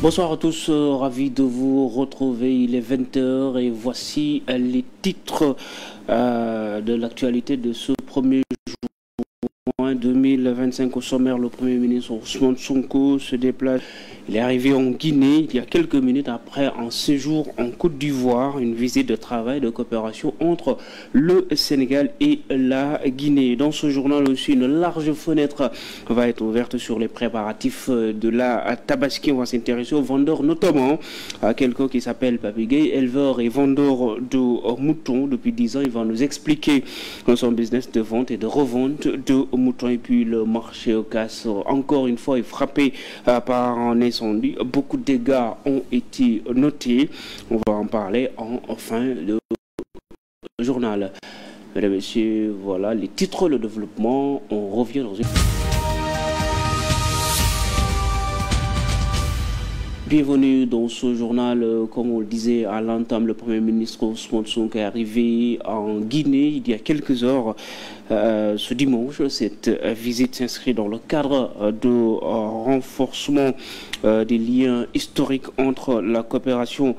Bonsoir à tous, ravi de vous retrouver. Il est 20 h et voici les titres de l'actualité de ce premier juin 2025. Au sommaire, le Premier ministre Ousmane Sonko se déplace. Il est arrivé en Guinée il y a quelques minutes après un séjour en Côte d'Ivoire, une visite de travail de coopération entre le Sénégal et la Guinée. Dans ce journal aussi, une large fenêtre va être ouverte sur les préparatifs de la Tabaski. On va s'intéresser aux vendeurs, notamment à quelqu'un qui s'appelle Papi Gueye, éleveur et vendeur de moutons. Depuis 10 ans, il va nous expliquer son business de vente et de revente de moutons. Et puis le marché au casse, encore une fois, est frappé par un incendie. Beaucoup de dégâts ont été notés. On va en parler en fin de journal. Mesdames et messieurs, voilà les titres, le développement. On revient dans une... Bienvenue dans ce journal. Comme on le disait à l'entame, le Premier ministre Ousmane Sonko est arrivé en Guinée il y a quelques heures. Ce dimanche, cette visite s'inscrit dans le cadre de renforcement des liens historiques entre la coopération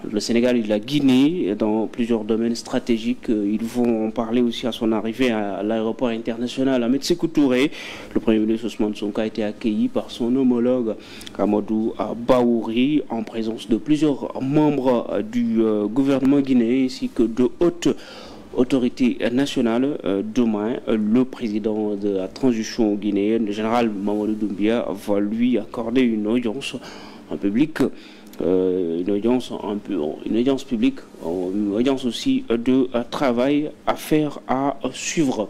le Sénégal et la Guinée dans plusieurs domaines stratégiques. Ils vont en parler aussi à son arrivée à l'aéroport international Ahmed Sékou Touré. Le Premier ministre Ousmane Sonko a été accueilli par son homologue Amadou Baouri en présence de plusieurs membres du gouvernement guinéen ainsi que de hautes autorités nationales. Demain, le président de la transition guinéenne, le général Mamadou Doumbia, va lui accorder une audience en public. Une audience publique, une audience aussi de travail à faire, à suivre.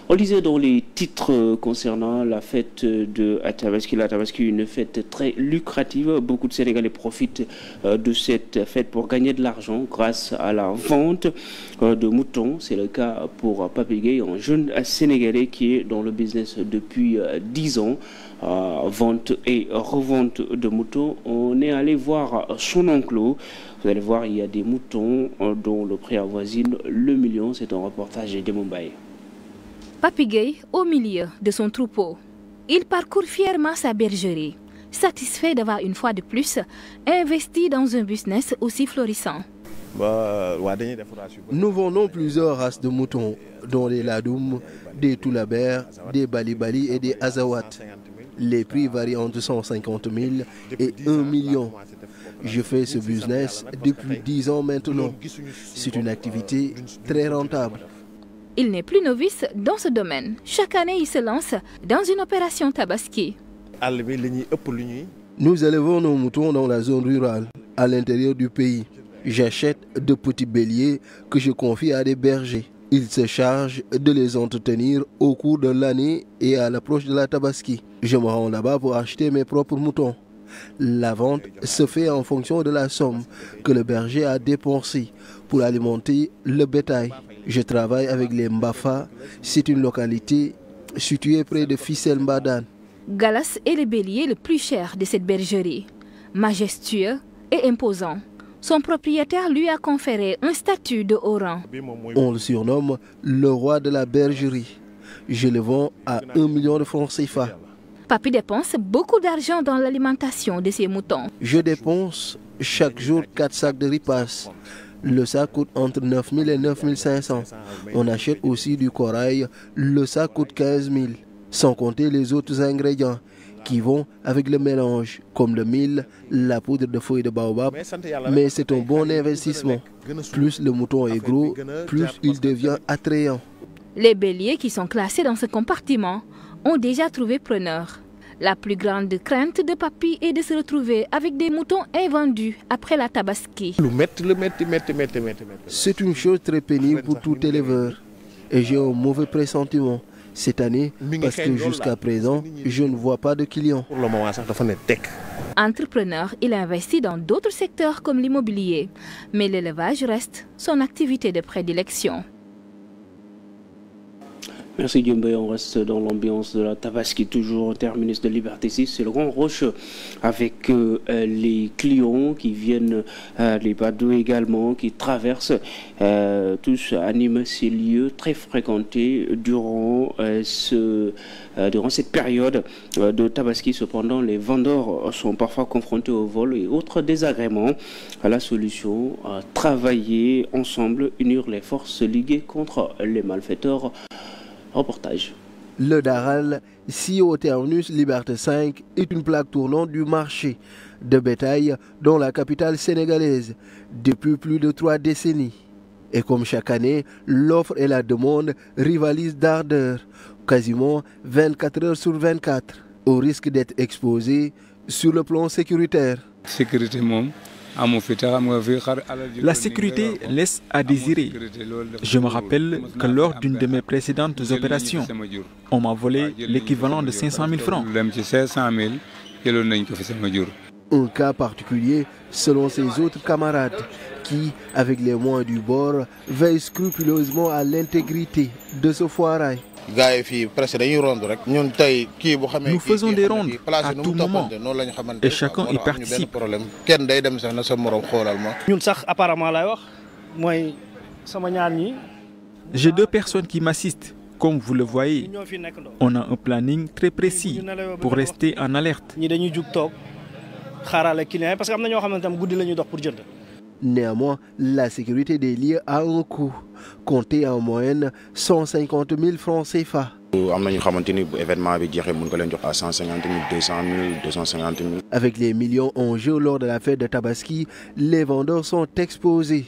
On lisait dans les titres concernant la fête de Tabaski. La Tabaski est une fête très lucrative. Beaucoup de Sénégalais profitent de cette fête pour gagner de l'argent grâce à la vente de moutons. C'est le cas pour Papi Gueye, un jeune Sénégalais qui est dans le business depuis 10 ans. Vente et revente de moutons. On est allé voir son enclos. Vous allez voir, il y a des moutons dont le prix avoisine le million. C'est un reportage de Mumbai. Papi Gueye au milieu de son troupeau. Il parcourt fièrement sa bergerie, satisfait d'avoir une fois de plus investi dans un business aussi florissant. Nous vendons plusieurs races de moutons, dont les Ladoum, des Toulabert, des Bali et des Azawat. Les prix varient entre 150 000 et 1 million. Je fais ce business depuis 10 ans maintenant. C'est une activité très rentable. Il n'est plus novice dans ce domaine. Chaque année, il se lance dans une opération Tabaski. Nous élevons nos moutons dans la zone rurale, à l'intérieur du pays. J'achète de petits béliers que je confie à des bergers. Ils se chargent de les entretenir au cours de l'année et à l'approche de la Tabaski. Je me rends là-bas pour acheter mes propres moutons. La vente se fait en fonction de la somme que le berger a dépensée pour alimenter le bétail. Je travaille avec les Mbafa. C'est une localité située près de Fissel Mbadan. Galas est le bélier le plus cher de cette bergerie. Majestueux et imposant. Son propriétaire lui a conféré un statut de haut rang. On le surnomme le roi de la bergerie. Je le vends à 1 million de francs CFA. Papi dépense beaucoup d'argent dans l'alimentation de ses moutons. Je dépense chaque jour 4 sacs de ripasse. Le sac coûte entre 9 000 et 9 500. On achète aussi du corail. Le sac coûte 15 000. Sans compter les autres ingrédients qui vont avec le mélange, comme le mil, la poudre de feuilles de baobab. Mais c'est un bon investissement. Plus le mouton est gros, plus il devient attrayant. Les béliers qui sont classés dans ce compartiment ont déjà trouvé preneur. La plus grande crainte de Papi est de se retrouver avec des moutons invendus après la Tabaski. C'est une chose très pénible pour tout éleveur. Et j'ai un mauvais pressentiment cette année parce que jusqu'à présent, je ne vois pas de clients. Entrepreneur, il investit dans d'autres secteurs comme l'immobilier. Mais l'élevage reste son activité de prédilection. Merci Diombe, on reste dans l'ambiance de la Tabaski, toujours terminus de Liberté 6. C'est le Grand Roche avec les clients qui viennent, les badauds également, qui traversent, tous animent ces lieux très fréquentés durant cette période de Tabaski. Cependant, les vendeurs sont parfois confrontés au vol et autres désagréments. À la solution, travailler ensemble, unir les forces liguées contre les malfaiteurs. Reportage. Le Daral, si au terminus Liberté 5, est une plaque tournante du marché de bétail dans la capitale sénégalaise depuis plus de 3 décennies. Et comme chaque année, l'offre et la demande rivalisent d'ardeur, quasiment 24 heures sur 24, au risque d'être exposés sur le plan sécuritaire. La sécurité laisse à désirer. Je me rappelle que lors d'une de mes précédentes opérations, on m'a volé l'équivalent de 500 000 francs. Un cas particulier selon ses autres camarades qui, avec les moyens du bord, veillent scrupuleusement à l'intégrité de ce foirail. Nous faisons des rondes à tout moment et chacun y participe. J'ai 2 personnes qui m'assistent. Comme vous le voyez, on a un planning très précis pour rester en alerte. Néanmoins, la sécurité des lieux a un coût, compté en moyenne 150 000 francs CFA. Avec les millions en jeu lors de la fête de Tabaski, les vendeurs sont exposés,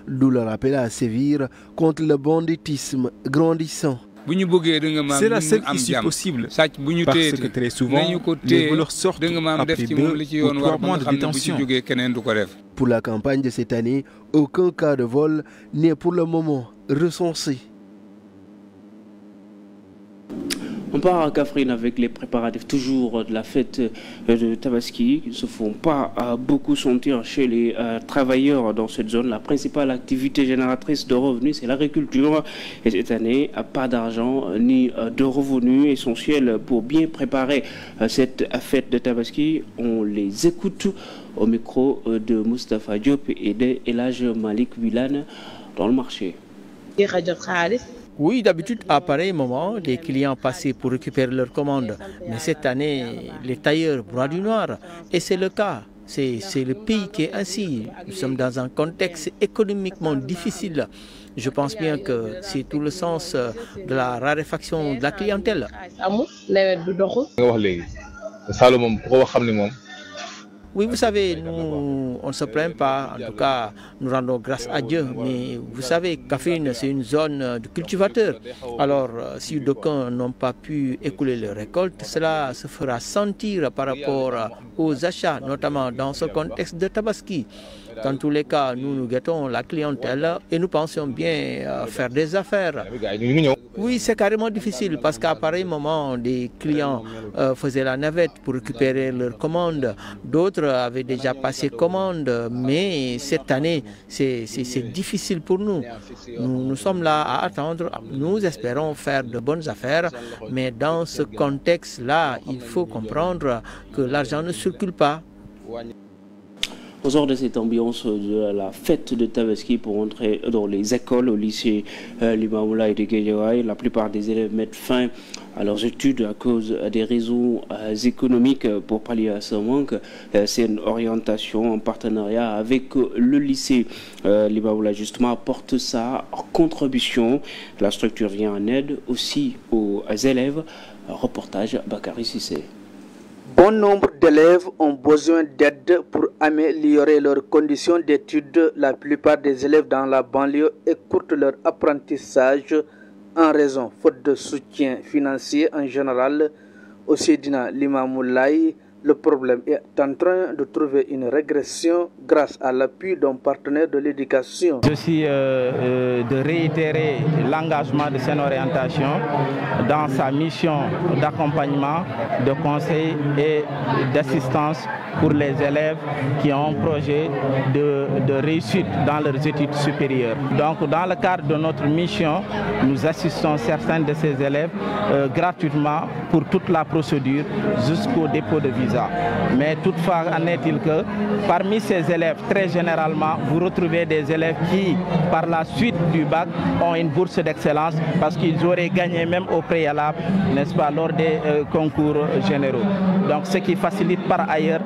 d'où leur appel à sévir contre le banditisme grandissant. C'est la seule issue possible, parce que très souvent, les voleurs sortent après 2 ou 3 mois de détention. Pour la campagne de cette année, aucun cas de vol n'est pour le moment recensé. On part à Kaffrine avec les préparatifs toujours de la fête de Tabaski qui ne se font pas beaucoup sentir chez les travailleurs dans cette zone. La principale activité génératrice de revenus, c'est l'agriculture. Et cette année, pas d'argent ni de revenus essentiels pour bien préparer cette fête de Tabaski. On les écoute au micro de Moustapha Diop et de Elhadj Malik Wilane dans le marché. Oui, d'habitude, à pareil moment, les clients passaient pour récupérer leurs commandes. Mais cette année, les tailleurs broient du noir. Et c'est le cas. C'est le pays qui est ainsi. Nous sommes dans un contexte économiquement difficile. Je pense bien que c'est tout le sens de la raréfaction de la clientèle. Oui, vous savez, nous, on ne se plaint pas. En tout cas, nous rendons grâce à Dieu. Mais vous savez, Kaffrine, c'est une zone de cultivateurs. Alors, si d'aucuns n'ont pas pu écouler leurs récoltes, cela se fera sentir par rapport aux achats, notamment dans ce contexte de Tabaski. Dans tous les cas, nous guettons la clientèle et nous pensons bien faire des affaires. Oui, c'est carrément difficile parce qu'à pareil moment, des clients faisaient la navette pour récupérer leurs commandes. D'autres avaient déjà passé commande, mais cette année, c'est difficile pour nous. Nous sommes là à attendre. Nous espérons faire de bonnes affaires, mais dans ce contexte-là, il faut comprendre que l'argent ne circule pas. On sort de cette ambiance de la fête de Tabaski pour entrer dans les écoles, au lycée Limamoulaye de Guédiawaye. La plupart des élèves mettent fin à leurs études à cause des raisons économiques. Pour pallier à ce manque, c'est une orientation en partenariat avec le lycée Limamoulaye justement apporte sa contribution. La structure vient en aide aussi aux élèves. Reportage Bakary Sissé. Bon nombre d'élèves ont besoin d'aide pour améliorer leurs conditions d'études. La plupart des élèves dans la banlieue écourtent leur apprentissage en raison, faute de soutien financier en général. Au Seydina Limamoulaye, Le problème est en train de trouver une régression grâce à l'appui d'un partenaire de l'éducation. Je suis de réitérer l'engagement de cette orientation dans sa mission d'accompagnement, de conseil et d'assistance pour les élèves qui ont un projet de réussite dans leurs études supérieures. Donc, dans le cadre de notre mission, nous assistons certains de ces élèves gratuitement pour toute la procédure jusqu'au dépôt de visa. Mais toutefois, en est-il que parmi ces élèves, très généralement, vous retrouvez des élèves qui, par la suite du bac, ont une bourse d'excellence parce qu'ils auraient gagné même au préalable, n'est-ce pas, lors des concours généraux. Donc, ce qui facilite par ailleurs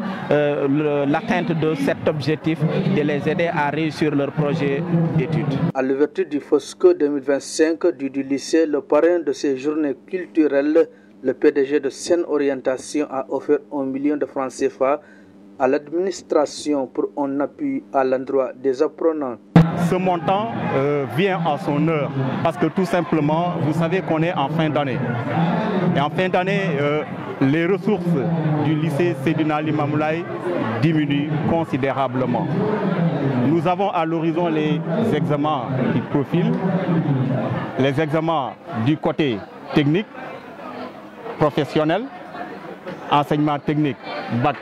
l'atteinte de cet objectif de les aider à réussir leur projet d'études. À l'ouverture du FOSCO 2025 du lycée, le parrain de ces journées culturelles, le PDG de Seine Orientation, a offert 1 million de francs CFA à l'administration pour un appui à l'endroit des apprenants. Ce montant vient à son heure parce que tout simplement, vous savez qu'on est en fin d'année. Et en fin d'année, les ressources du lycée Seydina Limamou Laye diminuent considérablement. Nous avons à l'horizon les examens du profil, les examens du côté technique, professionnel, enseignement technique, bac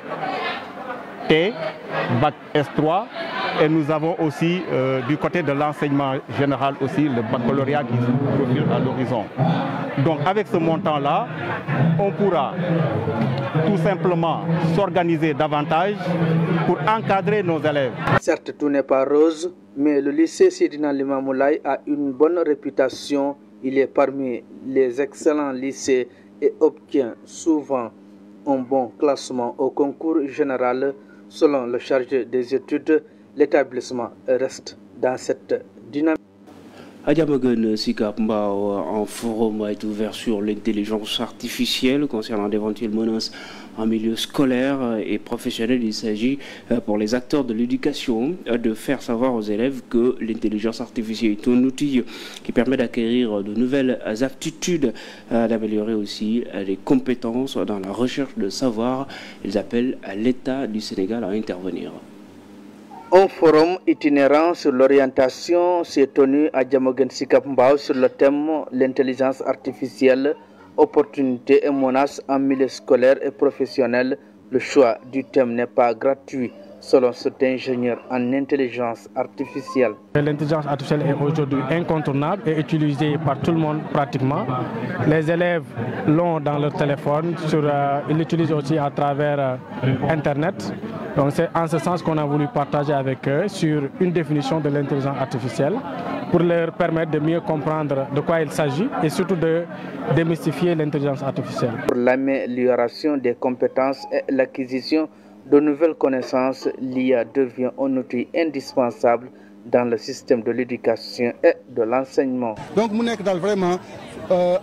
T, bac S3, et nous avons aussi du côté de l'enseignement général aussi le baccalauréat qui se profile à l'horizon. Donc avec ce montant-là, on pourra tout simplement s'organiser davantage pour encadrer nos élèves. Certes, tout n'est pas rose, mais le lycée Seydina Limamou Laye a une bonne réputation. Il est parmi les excellents lycées et obtient souvent un bon classement au concours général. Selon le chargé des études, l'établissement reste dans cette dynamique. Adiamagun Sikap Mbao, un forum a été ouvert sur l'intelligence artificielle concernant d'éventuelles menaces en milieu scolaire et professionnel. Il s'agit pour les acteurs de l'éducation de faire savoir aux élèves que l'intelligence artificielle est un outil qui permet d'acquérir de nouvelles aptitudes, d'améliorer aussi les compétences dans la recherche de savoir. Ils appellent l'État du Sénégal à intervenir. Un forum itinérant sur l'orientation s'est tenu à Diamaguène Sicap Mbao sur le thème l'intelligence artificielle, opportunités et menaces en milieu scolaire et professionnel. Le choix du thème n'est pas gratuit, selon cet ingénieur en intelligence artificielle. L'intelligence artificielle est aujourd'hui incontournable et utilisée par tout le monde pratiquement. Les élèves l'ont dans leur téléphone, ils l'utilisent aussi à travers Internet. Donc c'est en ce sens qu'on a voulu partager avec eux sur une définition de l'intelligence artificielle pour leur permettre de mieux comprendre de quoi il s'agit et surtout de démystifier l'intelligence artificielle. Pour l'amélioration des compétences et l'acquisition de nouvelles connaissances, l'IA devient un outil indispensable dans le système de l'éducation et de l'enseignement. Donc mu nekk daal vraiment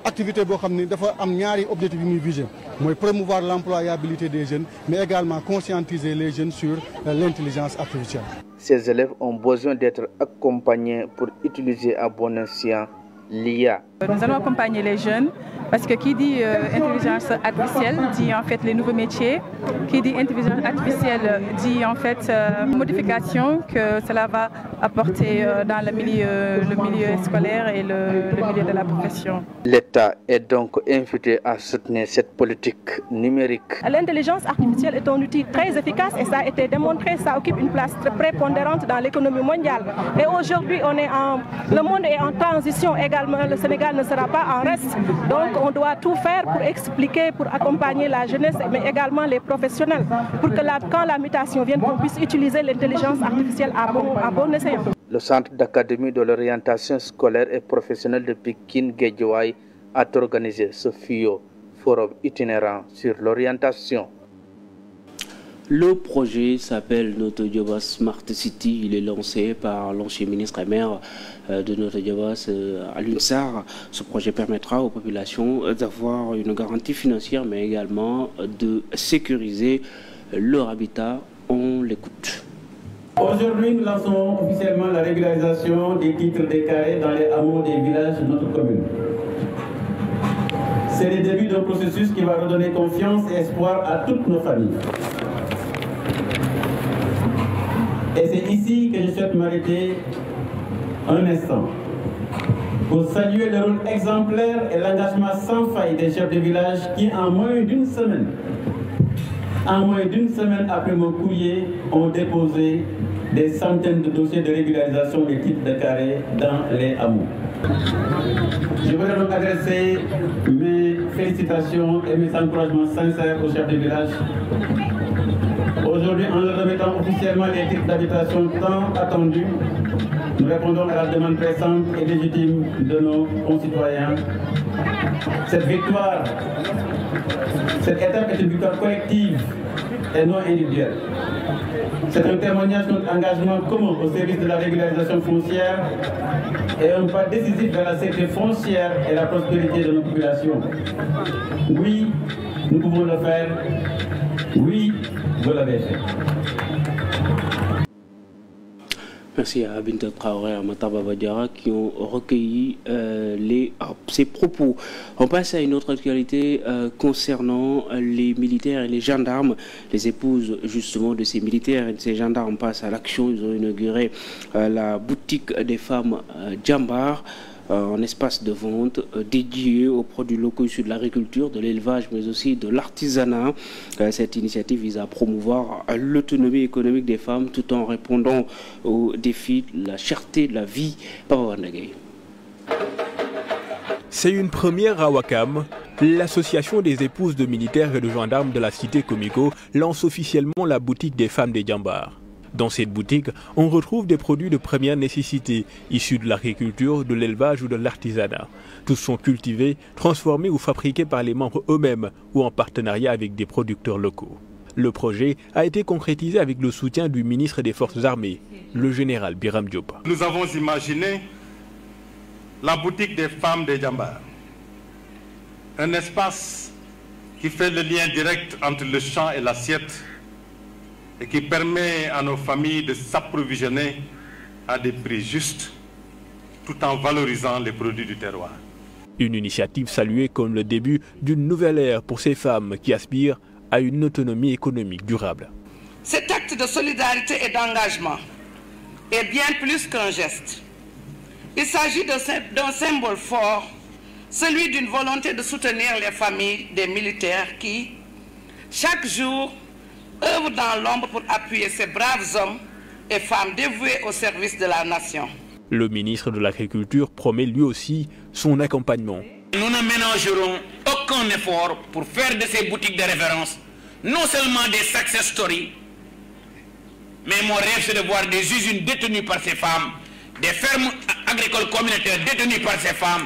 activité boo xam ne dafa am ñaari objectif yu muy viser mooy promouvoir l'employabilité des jeunes mais également conscientiser les jeunes sur l'intelligence artificielle. Ces élèves ont besoin d'être accompagnés pour utiliser à bon escient l'IA. Nous allons accompagner les jeunes parce que qui dit intelligence artificielle dit en fait les nouveaux métiers. Qui dit intelligence artificielle dit en fait modification que cela va apporter dans le milieu scolaire et le milieu de la profession. L'État est donc invité à soutenir cette politique numérique. L'intelligence artificielle est un outil très efficace et ça a été démontré, ça occupe une place très prépondérante dans l'économie mondiale. Et aujourd'hui, le monde est en transition également, le Sénégal ne sera pas en reste. Donc on doit tout faire pour expliquer, pour accompagner la jeunesse, mais également les professionnels, pour que quand la mutation vienne, qu'on puisse utiliser l'intelligence artificielle à bon escient. Le Centre d'académie de l'orientation scolaire et professionnelle de Pikine Guédiawaye a organisé ce FIO, forum itinérant sur l'orientation. Le projet s'appelle Notto Diobass Smart City. Il est lancé par l'ancien ministre et maire de Notto Diobass, Alioune Sarr. Ce projet permettra aux populations d'avoir une garantie financière, mais également de sécuriser leur habitat. On l'écoute. Aujourd'hui, nous lançons officiellement la régularisation des titres des carrés dans les hameaux des villages de notre commune. C'est le début d'un processus qui va redonner confiance et espoir à toutes nos familles. Et c'est ici que je souhaite m'arrêter un instant pour saluer le rôle exemplaire et l'engagement sans faille des chefs de village qui, en moins d'une semaine après mon courrier, ont déposé des centaines de dossiers de régularisation des titres de carré dans les hameaux. Je voudrais donc adresser mes félicitations et mes encouragements sincères aux chefs de village. Aujourd'hui, en leur remettant officiellement les titres d'habitation tant attendus, nous répondons à la demande pressante et légitime de nos concitoyens. Cette victoire, cette étape est une victoire collective et non individuelle. C'est un témoignage de notre engagement commun au service de la régularisation foncière et un pas décisif vers la sécurité foncière et la prospérité de nos populations. Oui, nous pouvons le faire. Oui, vous l'avez fait. Merci à Binta Traoré et à Mataba Badiara qui ont recueilli ces propos. On passe à une autre actualité concernant les militaires et les gendarmes. Les épouses justement de ces militaires et de ces gendarmes passent à l'action. Ils ont inauguré la boutique des femmes Djambar, un espace de vente dédié aux produits locaux issus de l'agriculture, de l'élevage, mais aussi de l'artisanat. Cette initiative vise à promouvoir l'autonomie économique des femmes tout en répondant aux défis de la cherté de la vie. Papa Wandagay. C'est une première à Ouakam. L'association des épouses de militaires et de gendarmes de la cité Comico lance officiellement la boutique des femmes des Djambar. Dans cette boutique, on retrouve des produits de première nécessité, issus de l'agriculture, de l'élevage ou de l'artisanat. Tous sont cultivés, transformés ou fabriqués par les membres eux-mêmes ou en partenariat avec des producteurs locaux. Le projet a été concrétisé avec le soutien du ministre des Forces armées, le général Biram Diop. Nous avons imaginé la boutique des femmes des Djambar, un espace qui fait le lien direct entre le champ et l'assiette, et qui permet à nos familles de s'approvisionner à des prix justes, tout en valorisant les produits du terroir. Une initiative saluée comme le début d'une nouvelle ère pour ces femmes qui aspirent à une autonomie économique durable. Cet acte de solidarité et d'engagement est bien plus qu'un geste. Il s'agit d'un symbole fort, celui d'une volonté de soutenir les familles des militaires qui, chaque jour, œuvrent dans l'ombre pour appuyer ces braves hommes et femmes dévoués au service de la nation. Le ministre de l'Agriculture promet lui aussi son accompagnement. Nous ne ménagerons aucun effort pour faire de ces boutiques de référence non seulement des success stories, mais mon rêve c'est de voir des usines détenues par ces femmes, des fermes agricoles communautaires détenues par ces femmes,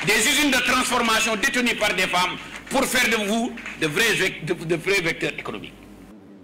des usines de transformation détenues par des femmes, pour faire de vous de vrais vecteurs économiques.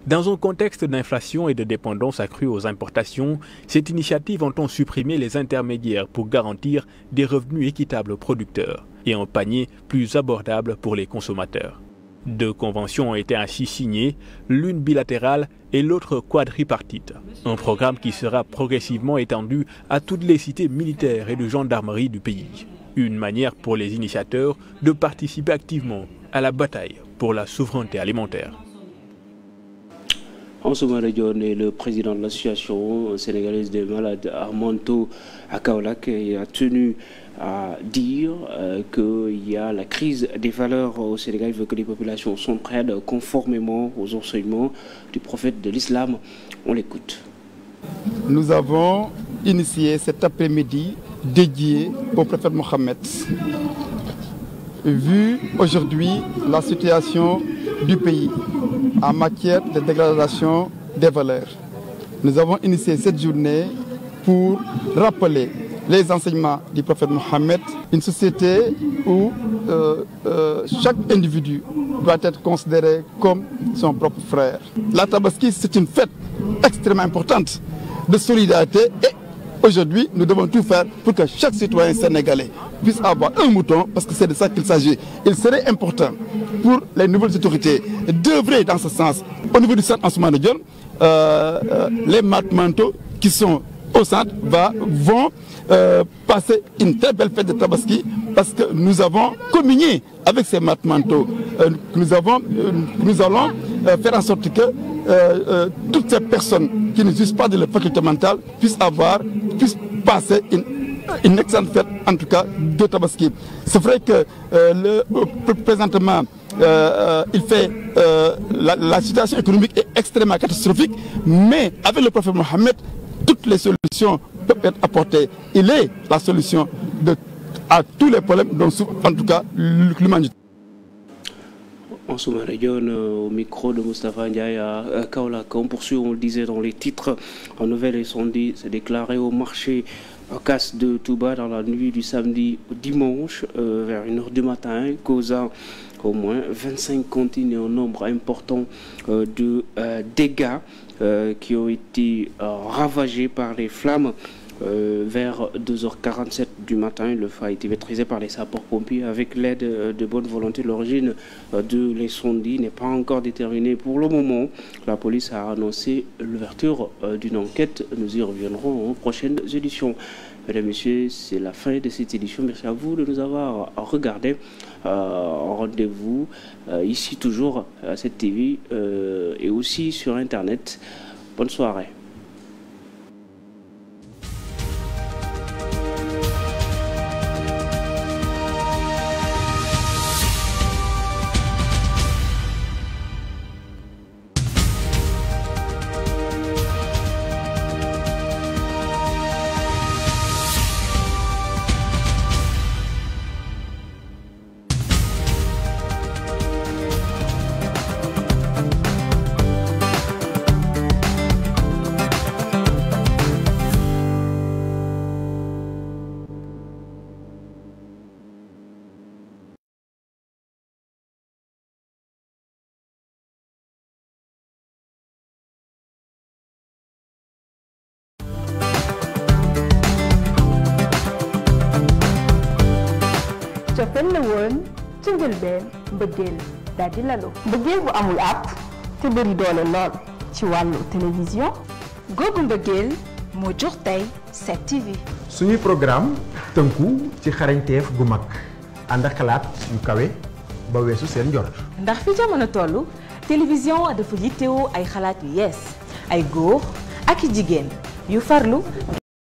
Dans un contexte d'inflation et de dépendance accrue aux importations, cette initiative entend supprimer les intermédiaires pour garantir des revenus équitables aux producteurs et un panier plus abordable pour les consommateurs. 2 conventions ont été ainsi signées, l'une bilatérale et l'autre quadripartite. Un programme qui sera progressivement étendu à toutes les cités militaires et de gendarmerie du pays. Une manière pour les initiateurs de participer activement à la bataille pour la souveraineté alimentaire. Ansoumana Dione est le président de l'association sénégalaise des malades mentaux à Kaolack et a tenu à dire qu'il y a la crise des valeurs au Sénégal. Il veut que les populations s'entraident conformément aux enseignements du prophète de l'islam. On l'écoute. Nous avons initié cet après-midi dédié au prophète Mohammed. Vu aujourd'hui la situation du pays en matière de dégradation des valeurs, nous avons initié cette journée pour rappeler les enseignements du prophète Mohammed, une société où chaque individu doit être considéré comme son propre frère. La Tabaski, c'est une fête extrêmement importante de solidarité et aujourd'hui, nous devons tout faire pour que chaque citoyen sénégalais puisse avoir un mouton, parce que c'est de ça qu'il s'agit. Il serait important pour les nouvelles autorités d'œuvrer dans ce sens. Au niveau du centre Ansoumana Dione, les malades mentaux qui sont au centre vont passer une très belle fête de Tabaski parce que nous avons communié avec ces maîtres mentaux. Nous allons faire en sorte que toutes ces personnes qui ne jouissent pas de leur faculté mentale puissent passer une excellente fête, en tout cas, de Tabaski. C'est vrai que présentement, la situation économique est extrêmement catastrophique, mais avec le prophète Mohammed, toutes les solutions peuvent être apportées. Il est la solution à tous les problèmes dont souffre, en tout cas, l'humanité. En Somalie, au micro de Moustapha Ndiaye à Kaolack. On poursuit, on le disait dans les titres, un nouvel incendie s'est déclaré au marché Ocass de Touba dans la nuit du samedi au dimanche vers 1h du matin, causant au moins 25 cantines et un nombre important de dégâts qui ont été ravagés par les flammes. Vers 2h47 du matin, le feu a été maîtrisé par les sapeurs-pompiers avec l'aide de bonne volonté. L'origine de l'incendie n'est pas encore déterminée pour le moment. La police a annoncé l'ouverture d'une enquête. Nous y reviendrons en prochaines éditions. Mesdames et messieurs, c'est la fin de cette édition. Merci à vous de nous avoir regardé. Rendez-vous ici toujours à cette TV et aussi sur Internet. Bonne soirée. cofeel la woon ci njëlbeen mbëggeel daal di lalu mbëggeel bu amul àpp te bëri doole lool ci wàllu télévision googu mbëggeel moo jox tey 7TV. suñuy programme tënku ci xarañteef gu mag ànd ak xalaat yu kawe ba weesu seen njort. ndax fi jamono tollu télévision dafa yittewoo ay xalaat yu yees ay góor ak i jigéen yu farlu